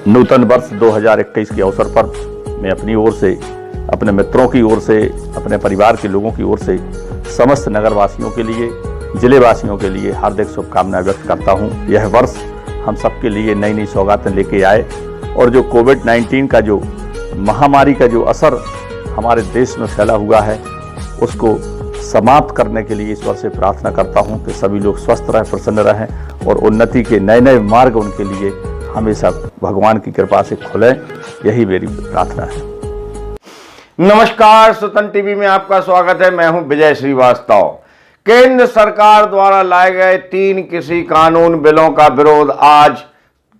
नूतन वर्ष 2021 के अवसर पर मैं अपनी ओर से, अपने मित्रों की ओर से, अपने परिवार के लोगों की ओर से समस्त नगरवासियों के लिए, जिले वासियों के लिए हार्दिक शुभकामनाएं व्यक्त करता हूं। यह वर्ष हम सबके लिए नई नई सौगातें लेके आए और जो कोविड-19 का जो महामारी का जो असर हमारे देश में फैला हुआ है उसको समाप्त करने के लिए ईश्वर से प्रार्थना करता हूं कि सभी लोग स्वस्थ रहें, प्रसन्न रहें और उन्नति के नए नए मार्ग उनके लिए हमेशा भगवान की कृपा से खुले। यही मेरी प्रार्थना है। नमस्कार, स्वतंत्र टीवी में आपका स्वागत है। मैं हूं विजय श्रीवास्तव। केंद्र सरकार द्वारा लाए गए 3 कृषि कानून बिलों का विरोध आज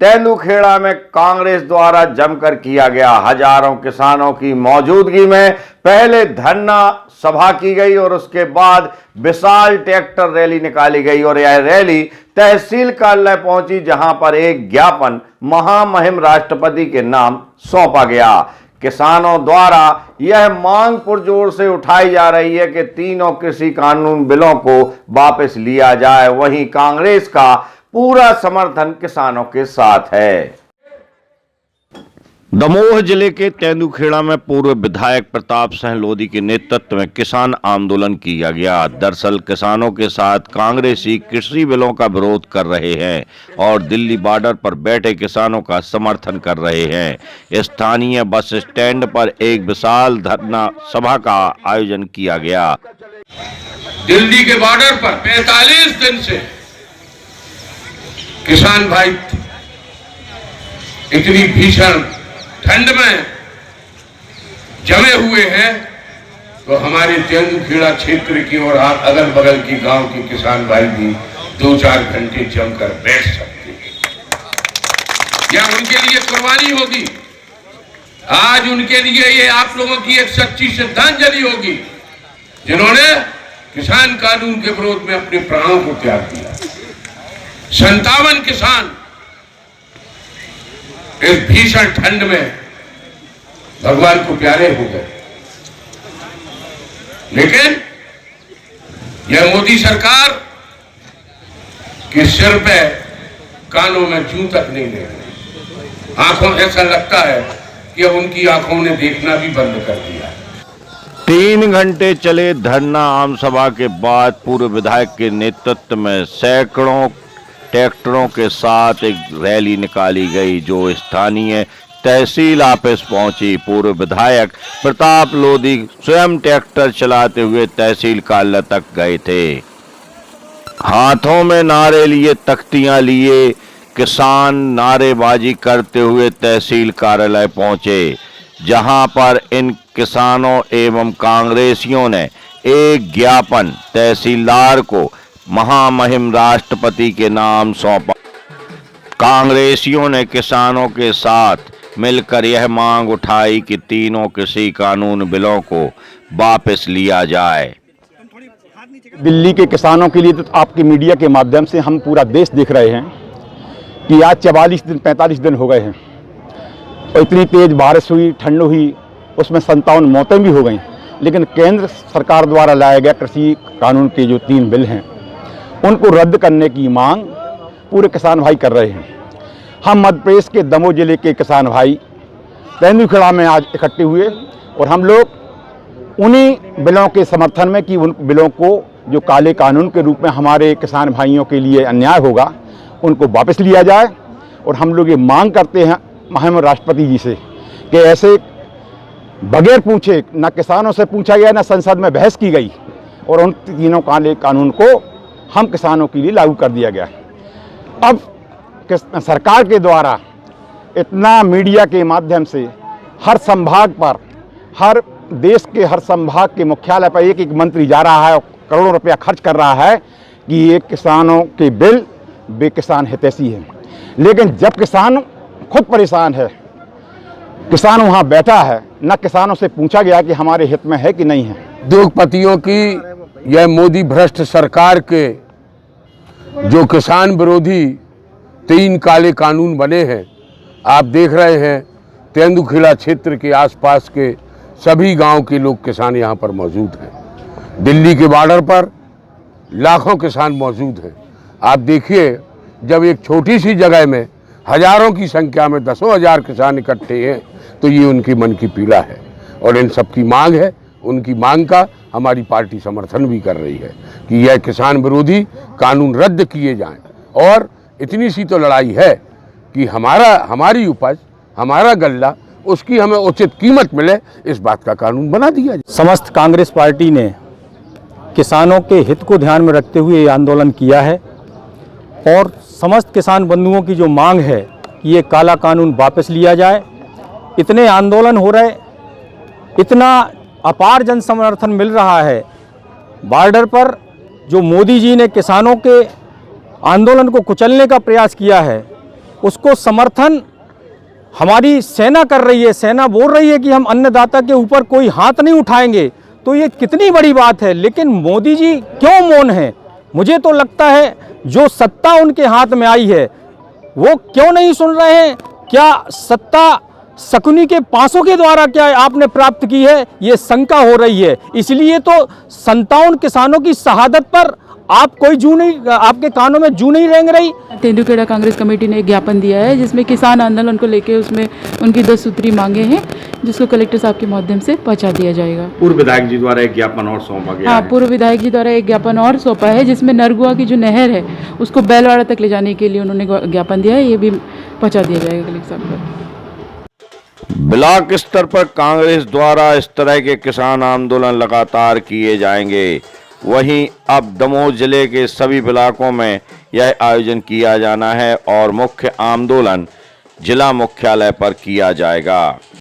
तेंदुखेड़ा में कांग्रेस द्वारा जमकर किया गया। हजारों किसानों की मौजूदगी में पहले धरना सभा की गई और उसके बाद विशाल ट्रैक्टर रैली निकाली गई और यह रैली तहसील कार्यालय पहुंची, जहां पर एक ज्ञापन महामहिम राष्ट्रपति के नाम सौंपा गया। किसानों द्वारा यह मांग पुरजोर से उठाई जा रही है कि तीनों कृषि कानून बिलों को वापस लिया जाए। वहीं कांग्रेस का पूरा समर्थन किसानों के साथ है। दमोह जिले के तेंदुखेड़ा में पूर्व विधायक प्रताप सिंह लोधी के नेतृत्व में किसान आंदोलन किया गया। दरअसल किसानों के साथ कांग्रेसी कृषि बिलों का विरोध कर रहे हैं और दिल्ली बॉर्डर पर बैठे किसानों का समर्थन कर रहे हैं। स्थानीय बस स्टैंड पर एक विशाल धरना सभा का आयोजन किया गया। दिल्ली के बॉर्डर पर 45 दिन से किसान भाई इतनी भीषण ठंड में जमे हुए हैं, तो हमारे तेंदुखेड़ा क्षेत्र की और अगल बगल की गांव के किसान भाई भी 2-4 घंटे जमकर बैठ सकते हैं। यह उनके लिए कुर्बानी होगी। आज उनके लिए ये आप लोगों की एक सच्ची श्रद्धांजलि होगी, जिन्होंने किसान कानून के विरोध में अपने प्राणों को त्याग दिया। 57 किसान इस भीषण ठंड में भगवान को प्यारे हो गए, लेकिन यह मोदी सरकार के सिर पे कानों में जूं तक नहीं दे रही। आंखों ऐसा लगता है कि अब उनकी आंखों ने देखना भी बंद कर दिया। 3 घंटे चले धरना आम सभा के बाद पूर्व विधायक के नेतृत्व में सैकड़ों ट्रैक्टरों के साथ एक रैली निकाली गई, जो स्थानीय तहसील ऑफिस पहुंची। पूर्व विधायक प्रताप लोधी स्वयं ट्रैक्टर चलाते हुए तहसील कार्यालय तक गए थे। हाथों में नारे लिए, तख्तियां लिए किसान नारेबाजी करते हुए तहसील कार्यालय पहुंचे, जहां पर इन किसानों एवं कांग्रेसियों ने एक ज्ञापन तहसीलदार को महामहिम राष्ट्रपति के नाम सौंपा। कांग्रेसियों ने किसानों के साथ मिलकर यह मांग उठाई कि तीनों कृषि कानून बिलों को वापस लिया जाए। दिल्ली के किसानों के लिए तो आपके मीडिया के माध्यम से हम पूरा देश देख रहे हैं कि आज 45 दिन हो गए हैं और इतनी तेज बारिश हुई, ठंड हुई, उसमें 57 मौतें भी हो गई। लेकिन केंद्र सरकार द्वारा लाए गए कृषि कानून के जो 3 बिल हैं उनको रद्द करने की मांग पूरे किसान भाई कर रहे हैं। हम मध्य प्रदेश के दमोह जिले के किसान भाई तेंदुखेड़ा में आज इकट्ठे हुए और हम लोग उन्हीं बिलों के समर्थन में कि उन बिलों को जो काले कानून के रूप में हमारे किसान भाइयों के लिए अन्याय होगा उनको वापस लिया जाए। और हम लोग ये मांग करते हैं महामहिम राष्ट्रपति जी से कि ऐसे बगैर पूछे, न किसानों से पूछा गया, न संसद में बहस की गई और उन तीनों काले कानून को हम किसानों के लिए लागू कर दिया गया। अब सरकार के द्वारा इतना मीडिया के माध्यम से हर संभाग पर, हर देश के हर संभाग के मुख्यालय पर एक मंत्री जा रहा है, करोड़ों रुपया खर्च कर रहा है कि ये किसानों के बिल बेकिसान हितैषी हैं। लेकिन जब किसान खुद परेशान है, किसान वहाँ बैठा है, न किसानों से पूछा गया कि हमारे हित में है कि नहीं है। उद्योगपतियों की यह मोदी भ्रष्ट सरकार के जो किसान विरोधी 3 काले कानून बने हैं, आप देख रहे हैं तेंदुखेड़ा क्षेत्र के आसपास के सभी गांव के लोग किसान यहां पर मौजूद हैं। दिल्ली के बॉर्डर पर लाखों किसान मौजूद हैं। आप देखिए, जब एक छोटी सी जगह में हजारों की संख्या में 10,000 किसान इकट्ठे हैं, तो ये उनकी मन की पीड़ा है और इन सबकी मांग है। उनकी मांग का हमारी पार्टी समर्थन भी कर रही है कि यह किसान विरोधी कानून रद्द किए जाएं और इतनी सी तो लड़ाई है कि हमारी उपज, हमारा गल्ला, उसकी हमें उचित कीमत मिले, इस बात का कानून बना दिया जाए। समस्त कांग्रेस पार्टी ने किसानों के हित को ध्यान में रखते हुए ये आंदोलन किया है और समस्त किसान बंधुओं की जो मांग है कि ये काला कानून वापस लिया जाए। इतने आंदोलन हो रहे, इतना अपार जन समर्थन मिल रहा है बॉर्डर पर। जो मोदी जी ने किसानों के आंदोलन को कुचलने का प्रयास किया है, उसको समर्थन हमारी सेना कर रही है। सेना बोल रही है कि हम अन्नदाता के ऊपर कोई हाथ नहीं उठाएंगे, तो ये कितनी बड़ी बात है। लेकिन मोदी जी क्यों मौन हैं? मुझे तो लगता है जो सत्ता उनके हाथ में आई है वो क्यों नहीं सुन रहे हैं। क्या सत्ता शकुनी के पासों के द्वारा क्या आपने प्राप्त की है, ये शंका हो रही है। इसलिए तो 57 किसानों की शहादत पर आप कोई जू नहीं, आपके कानों में जू नहीं रेंग रही। तेंदुखेड़ा कांग्रेस कमेटी ने एक ज्ञापन दिया है जिसमें किसान आंदोलन को लेकर उसमें उनकी 10 सूत्री मांगे हैं, जिसको कलेक्टर साहब के माध्यम से पहुंचा दिया जाएगा। पूर्व विधायक जी द्वारा एक ज्ञापन और सौंपा गया हाँ, है। पूर्व विधायक जी द्वारा एक ज्ञापन और सौंपा है जिसमें नरगुआ की जो नहर है उसको बैलवाड़ा तक ले जाने के लिए उन्होंने ज्ञापन दिया है, ये भी पहुँचा दिया जाएगा कलेक्टर साहब को। ब्लॉक स्तर पर कांग्रेस द्वारा इस तरह के किसान आंदोलन लगातार किए जाएंगे। वहीं अब दमोह जिले के सभी ब्लॉकों में यह आयोजन किया जाना है और मुख्य आंदोलन जिला मुख्यालय पर किया जाएगा।